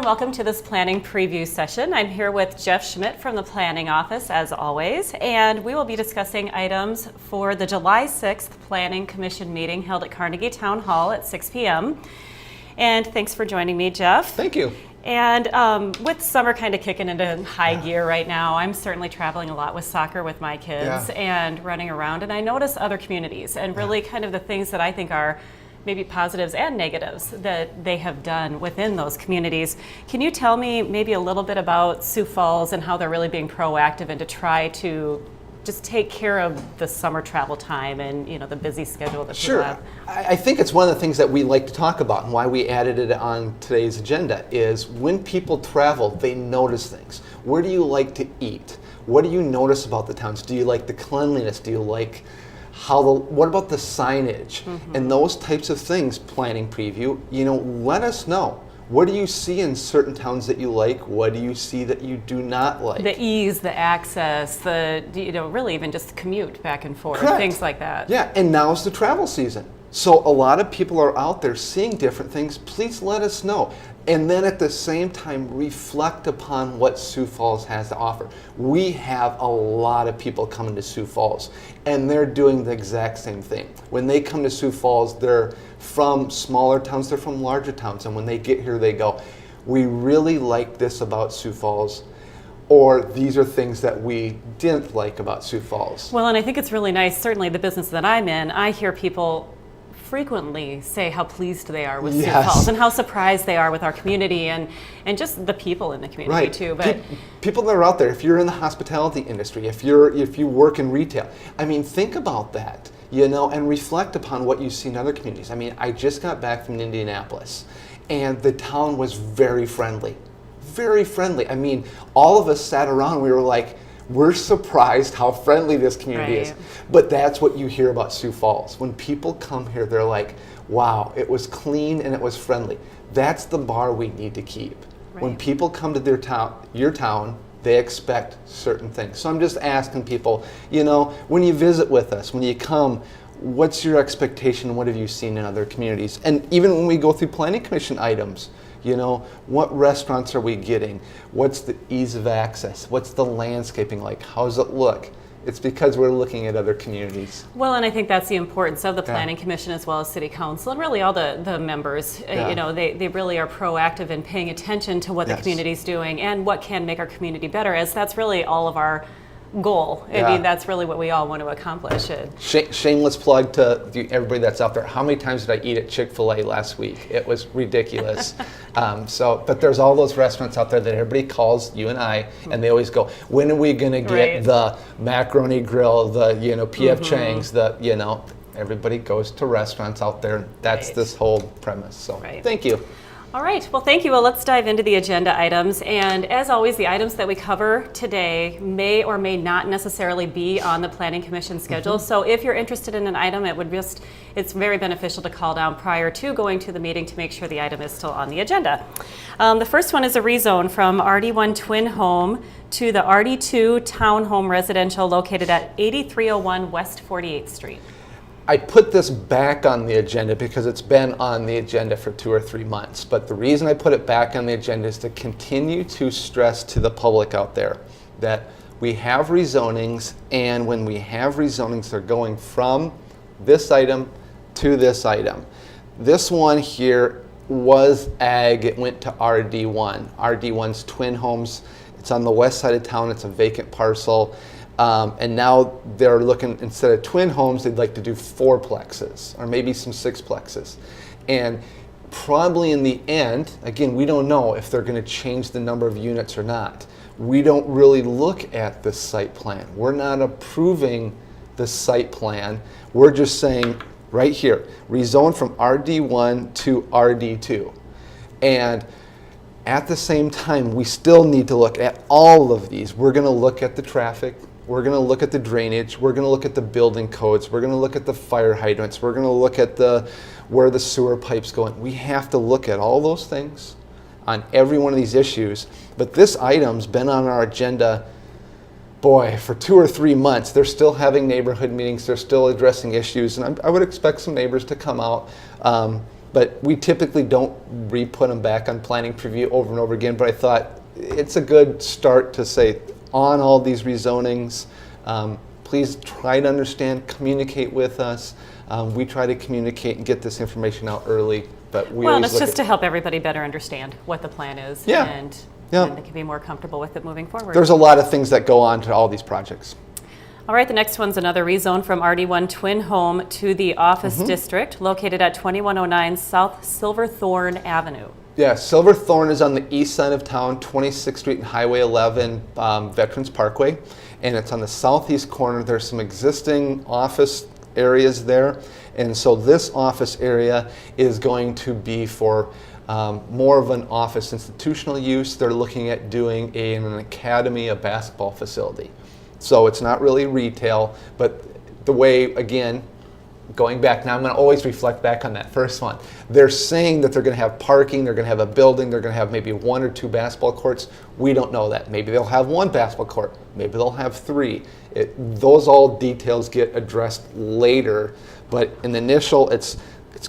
and welcome to this planning preview session. I'm here with Jeff Schmidt from the Planning Office, as always, and we will be discussing items for the July 6th Planning Commission meeting held at Carnegie Town Hall at 6 p.m. And thanks for joining me, Jeff. Thank you. And with summer kind of kicking into high gear right now, I'm certainly traveling a lot with soccer with my kids and running around, and I notice other communities and really kind of the things that I think are maybe positives and negatives that they have done within those communities. Can you tell me maybe a little bit about Sioux Falls and how they're really being proactive and to try to just take care of the summer travel time and the busy schedule that people have? I think it's one of the things that we like to talk about and why we added it on today's agenda is when people travel, they notice things. Where do you like to eat? What do you notice about the towns? Do you like the cleanliness? Do you like what about the signage? And those types of things, planning preview, let us know. What do you see in certain towns that you like? What do you see that you do not like? The ease, the access, really even just commute back and forth, Correct. Things like that. Yeah, and now's the travel season. So a lot of people are out there seeing different things. Please let us know. And then at the same time, reflect upon what Sioux Falls has to offer. We have a lot of people coming to Sioux Falls, and they're doing the exact same thing. When they come to Sioux Falls, they're from smaller towns, they're from larger towns, and when they get here, they go, we really like this about Sioux Falls, or these are things that we didn't like about Sioux Falls. Well, and I think it's really nice, certainly the business that I'm in, I hear people frequently say how pleased they are with Sioux Falls and how surprised they are with our community and just the people in the community too. But people that are out there, if you're in the hospitality industry, if you work in retail, think about that, and reflect upon what you see in other communities. I just got back from Indianapolis, and the town was very friendly, very friendly. All of us sat around, we were like, we're surprised how friendly this community is. But that's what you hear about Sioux Falls. When people come here, they're like, wow, it was clean and it was friendly. That's the bar we need to keep. When people come to your town, they expect certain things. So I'm just asking people, when you visit with us, when you come, what's your expectation? What have you seen in other communities? And even when we go through Planning Commission items, what restaurants are we getting? What's the ease of access? What's the landscaping like? How does it look? It's because we're looking at other communities. Well, and I think that's the importance of the Planning Commission as well as City Council and really all the members. They really are proactive in paying attention to what the community's doing and what can make our community better, as that's really all of our goal. That's really what we all want to accomplish. Shameless plug to everybody that's out there. How many times did I eat at Chick-fil-A last week? It was ridiculous. But there's all those restaurants out there that everybody calls you and I, and they always go, when are we going to get the macaroni grill, the P.F. Chang's, everybody goes to restaurants out there. That's this whole premise. So thank you. All right, well, thank you. Well, let's dive into the agenda items. And as always, the items that we cover today may or may not necessarily be on the Planning Commission schedule. So if you're interested in an item, it's very beneficial to call down prior to going to the meeting to make sure the item is still on the agenda. The first one is a rezone from RD1 Twin Home to the RD2 Townhome Residential located at 8301 West 48th Street. I put this back on the agenda because it's been on the agenda for 2 or 3 months. But the reason I put it back on the agenda is to continue to stress to the public out there that we have rezonings, and when we have rezonings, they're going from this item to this item. This one here was ag, it went to RD1. RD1's Twin Homes, it's on the west side of town, it's a vacant parcel. And now they're looking, instead of twin homes, they'd like to do 4plexes or maybe some 6plexes. And probably in the end, again, we don't know if they're going to change the number of units or not. We don't really look at the site plan. We're not approving the site plan. We're just saying right here, rezone from RD1 to RD2. And at the same time, we still need to look at all of these. We're going to look at the traffic. We're going to look at the drainage. We're going to look at the building codes. We're going to look at the fire hydrants. We're going to look at where the sewer pipes go in. We have to look at all those things on every one of these issues. But this item's been on our agenda, for 2 or 3 months. They're still having neighborhood meetings. They're still addressing issues. And I would expect some neighbors to come out but we typically don't re-put them back on planning preview over and over again, but I thought it's a good start to say, on all these rezonings, please try to understand, communicate with us. We try to communicate and get this information out early, but we well, always it's just to help everybody better understand what the plan is, and they can be more comfortable with it moving forward. There's a lot of things that go on to all these projects. All right, the next one's another rezone from RD1 Twin Home to the Office District, located at 2109 South Silverthorne Avenue. Yeah, Silverthorne is on the east side of town, 26th Street and Highway 11, Veterans Parkway, and it's on the southeast corner. There's some existing office areas there, and so this office area is going to be for more of an office institutional use. They're looking at doing an academy, a basketball facility. So it's not really retail, but the way, again, going back, now I'm going to always reflect back on that first one. They're saying that they're going to have parking, they're going to have a building, they're going to have maybe 1 or 2 basketball courts. We don't know that. Maybe they'll have 1 basketball court, maybe they'll have 3. Those all details get addressed later, but in the initial, it's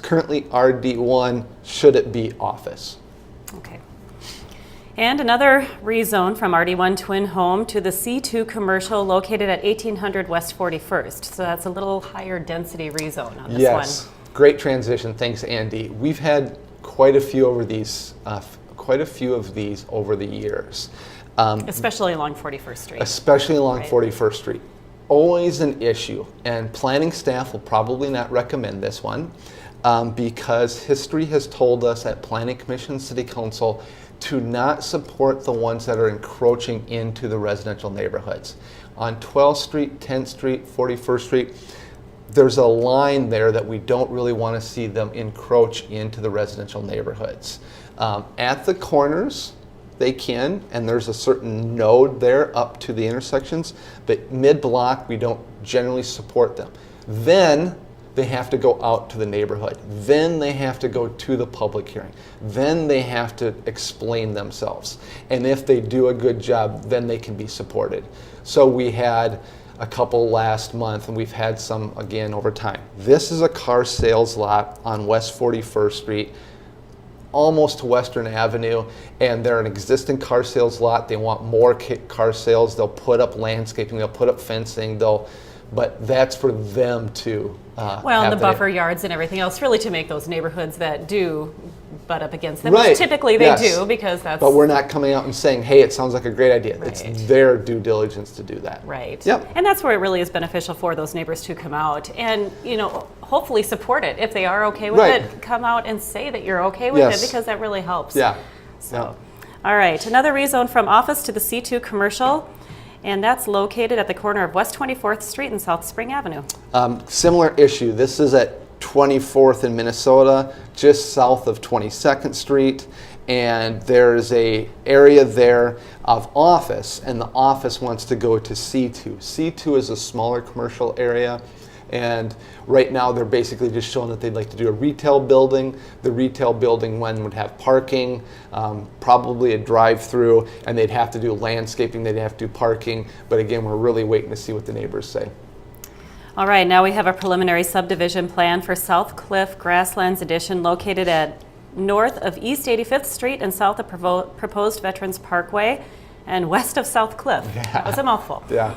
currently RD1, should it be office? Okay. And another rezone from RD1 Twin Home to the C2 Commercial located at 1800 West 41st. So that's a little higher density rezone on this one. Yes, great transition. Thanks, Andy. We've had quite a few of these over the years. Especially along 41st Street. Especially along 41st Street. Always an issue, and planning staff will probably not recommend this one because history has told us at Planning Commission, City Council, to not support the ones that are encroaching into the residential neighborhoods. On 12th Street, 10th Street, 41st Street, there's a line there that we don't really want to see them encroach into the residential neighborhoods. At the corners, they can, and there's a certain node there up to the intersections, but mid-block, we don't generally support them. Then they have to go out to the neighborhood. Then they have to go to the public hearing. Then they have to explain themselves. And if they do a good job, then they can be supported. So we had a couple last month, and we've had some again over time. This is a car sales lot on West 41st Street, almost to Western Avenue, and they're an existing car sales lot. They want more car sales. They'll put up landscaping, they'll put up fencing, but that's for them to well, and the buffer yards and everything else, really to make those neighborhoods that do butt up against them, right. Which typically they do, because that's... But we're not coming out and saying, hey, it sounds like a great idea. Right. It's their due diligence to do that. Right. Yep. And that's where it really is beneficial for those neighbors to come out and, hopefully support it. If they are okay with it, come out and say that you're okay with it, because that really helps. Yeah. So, all right, another rezone from office to the C2 Commercial. And that's located at the corner of West 24th Street and South Spring Avenue. Similar issue. This is at 24th in Minnesota, just south of 22nd Street. And there's a area there of office, and the office wants to go to C2. C2 is a smaller commercial area. And right now they're basically just showing that they'd like to do a retail building. The retail building one would have parking, probably a drive-through, and they'd have to do landscaping, they'd have to do parking. But again, we're really waiting to see what the neighbors say. All right, now we have a preliminary subdivision plan for South Cliff Grasslands Edition located at north of East 85th Street and south of proposed Veterans Parkway and west of South Cliff. Yeah. That was a mouthful. Yeah.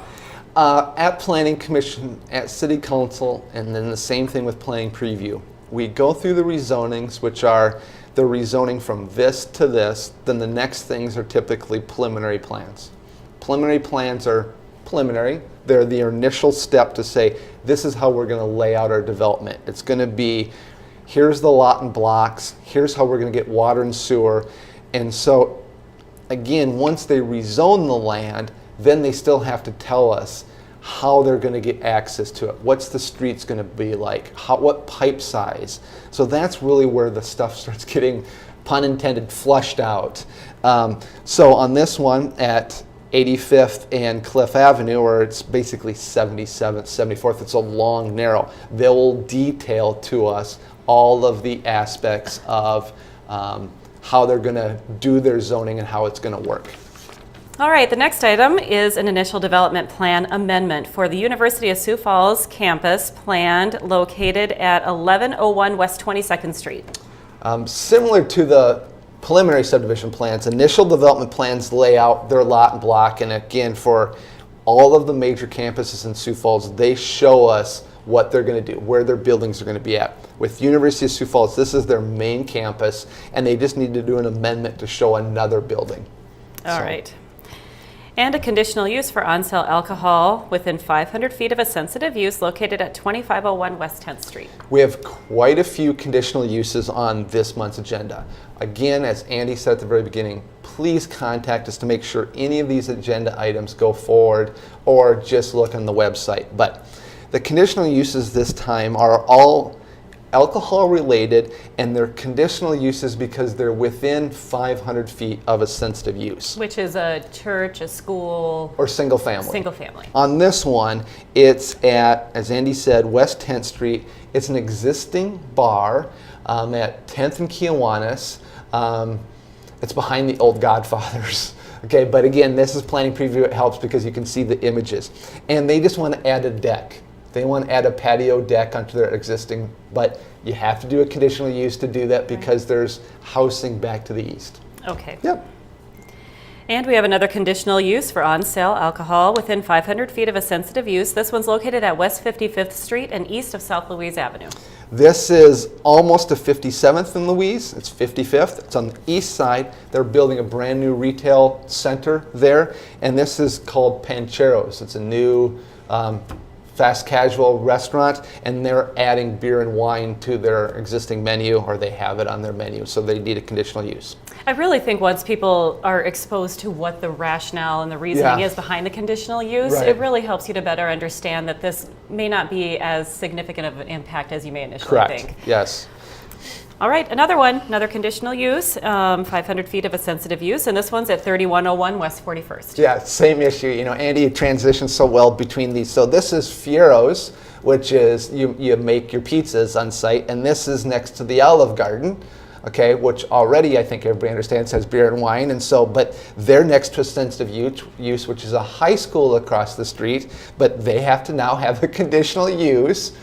At Planning Commission, at City Council, and then the same thing with Planning Preview. We go through the rezonings, which are the rezoning from this to this. Then the next things are typically preliminary plans. Preliminary plans are preliminary. They're the initial step to say, this is how we're going to lay out our development. It's going to be, here's the lot and blocks, here's how we're going to get water and sewer. And so, again, once they rezone the land, then they still have to tell us how they're going to get access to it. What's the streets going to be like? What pipe size? So that's really where the stuff starts getting, pun intended, flushed out. So on this one at 85th and Cliff Avenue, where it's basically 77th, 74th, it's a long, narrow, they will detail to us all of the aspects of how they're going to do their zoning and how it's going to work. All right, the next item is an initial development plan amendment for the University of Sioux Falls campus planned located at 1101 West 22nd Street. Similar to the preliminary subdivision plans, initial development plans lay out their lot and block, and again, for all of the major campuses in Sioux Falls, they show us what they're going to do, where their buildings are going to be at. With University of Sioux Falls, this is their main campus, and they just need to do an amendment to show another building. All right. And a conditional use for on-sale alcohol within 500 feet of a sensitive use located at 2501 West 10th Street. We have quite a few conditional uses on this month's agenda. Again, as Andy said at the very beginning, please contact us to make sure any of these agenda items go forward, or just look on the website. But the conditional uses this time are all alcohol related, and they're conditional uses because they're within 500 feet of a sensitive use. Which is a church, a school, or single family. Single family. On this one, it's at, as Andy said, West 10th Street. It's an existing bar at 10th and Kiwanis. It's behind the old Godfathers. Okay, but again, this is planning preview. It helps because you can see the images. And they just want to add a deck. They want to add a patio deck onto their existing, but you have to do a conditional use to do that because there's housing back to the east. Okay. Yep. And we have another conditional use for on-sale alcohol within 500 feet of a sensitive use. This one's located at West 55th Street and east of South Louise Avenue. This is almost to 57th and Louise. It's 55th. It's on the east side. They're building a brand new retail center there, and this is called Pancheros. It's a new fast casual restaurant, and they're adding beer and wine to their existing menu, or they have it on their menu, so they need a conditional use. I really think once people are exposed to what the rationale and the reasoning is behind the conditional use, it really helps you to better understand that this may not be as significant of an impact as you may initially think. Yes. All right, another conditional use, 500 feet of a sensitive use, and this one's at 3101 West 41st. Yeah, same issue. You know, Andy transitions so well between these. So this is Fiero's, which is you make your pizzas on site, and this is next to the Olive Garden, okay, which already I think everybody understands has beer and wine, and so, but they're next to a sensitive use, which is a high school across the street, but they have to now have a conditional use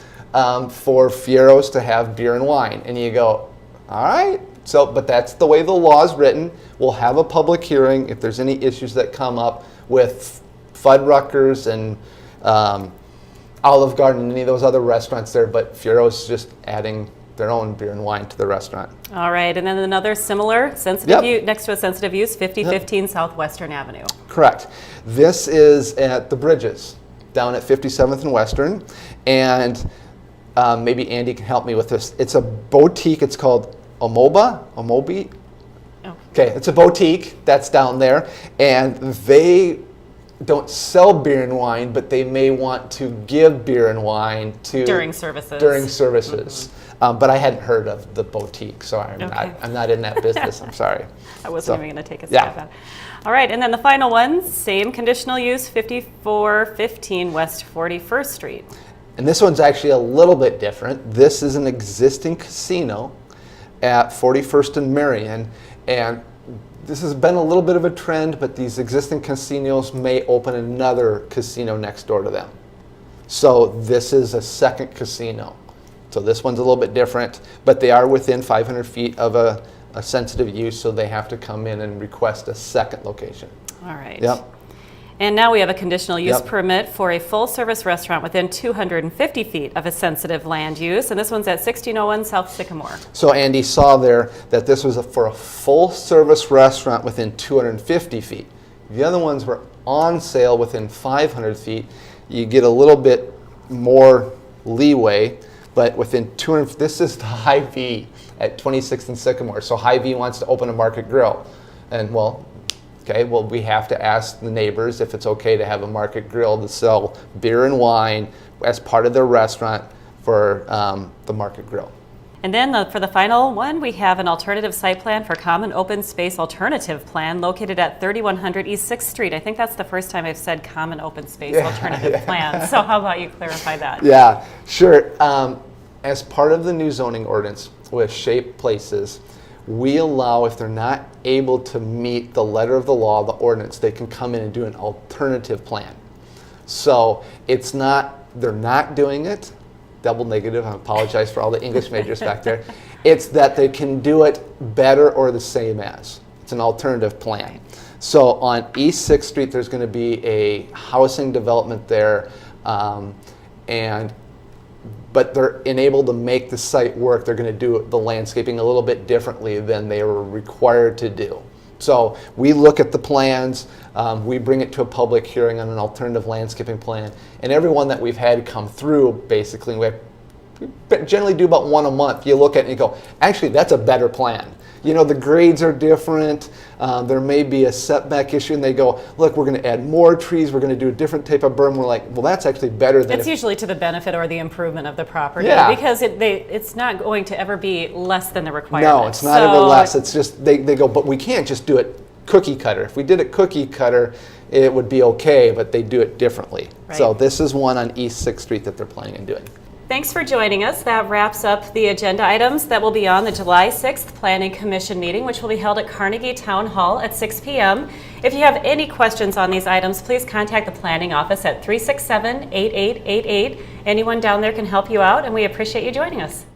for Fiero's to have beer and wine. And you go, all right, so, but that's the way the law is written. We'll have a public hearing if there's any issues that come up with Fuddruckers and Olive Garden and any of those other restaurants there, but Fiero's just adding their own beer and wine to the restaurant. All right, and then another similar sensitive use, next to a sensitive use, 5015 Southwestern Avenue. Correct. This is at the Bridges, down at 57th and Western, and maybe Andy can help me with this. It's a boutique. It's called Omobi. Oh. Okay, it's a boutique that's down there, and they don't sell beer and wine, but they may want to give beer and wine to during services. Mm-hmm. But I hadn't heard of the boutique, so I'm not in that business. I'm sorry. I wasn't even going to take a stab at it. All right, and then the final one, same conditional use, 5415 West 41st Street. And this one's actually a little bit different. This is an existing casino at 41st and Marion, and this has been a little bit of a trend, but these existing casinos may open another casino next door to them. So this is a second casino. So this one's a little bit different, but they are within 500 feet of a sensitive use, so they have to come in and request a second location. All right. Yep. And now we have a conditional use permit for a full-service restaurant within 250 feet of a sensitive land use, and this one's at 1601 South Sycamore. So Andy saw there that this was for a full-service restaurant within 250 feet. The other ones were on sale within 500 feet. You get a little bit more leeway, but within 200, this is the Hy-Vee at 26th and Sycamore. So Hy-Vee wants to open a market grill, and we have to ask the neighbors if it's okay to have a market grill to sell beer and wine as part of their restaurant for the market grill. And then for the final one, we have an alternative site plan for common open space alternative plan located at 3100 East 6th Street. I think that's the first time I've said common open space alternative plan. So how about you clarify that? Yeah, sure. As part of the new zoning ordinance with shaped places, we allow, if they're not able to meet the letter of the law, the ordinance, they can come in and do an alternative plan. So they're not doing it, double negative, I apologize for all the English majors back there. It's that they can do it better or the same as. It's an alternative plan. So on East 6th Street, there's going to be a housing development there, but they're enabled to make the site work. They're going to do the landscaping a little bit differently than they were required to do. So we look at the plans, we bring it to a public hearing on an alternative landscaping plan, and everyone that we've had come through, basically, we generally do about one a month. You look at it and you go, actually, that's a better plan. You know, the grades are different. There may be a setback issue, and they go, look, we're going to add more trees. We're going to do a different type of berm. We're like, well, that's actually better than. It's usually to the benefit or the improvement of the property, because it's not going to ever be less than the requirement. No, it's not ever less. It's just they go, but we can't just do it cookie cutter. If we did it cookie cutter, it would be okay, but they do it differently. Right. So this is one on East 6th Street that they're planning on doing. Thanks for joining us. That wraps up the agenda items that will be on the July 6th Planning Commission meeting, which will be held at Carnegie Town Hall at 6 p.m. If you have any questions on these items, please contact the planning office at 367-8888. Anyone down there can help you out, and we appreciate you joining us.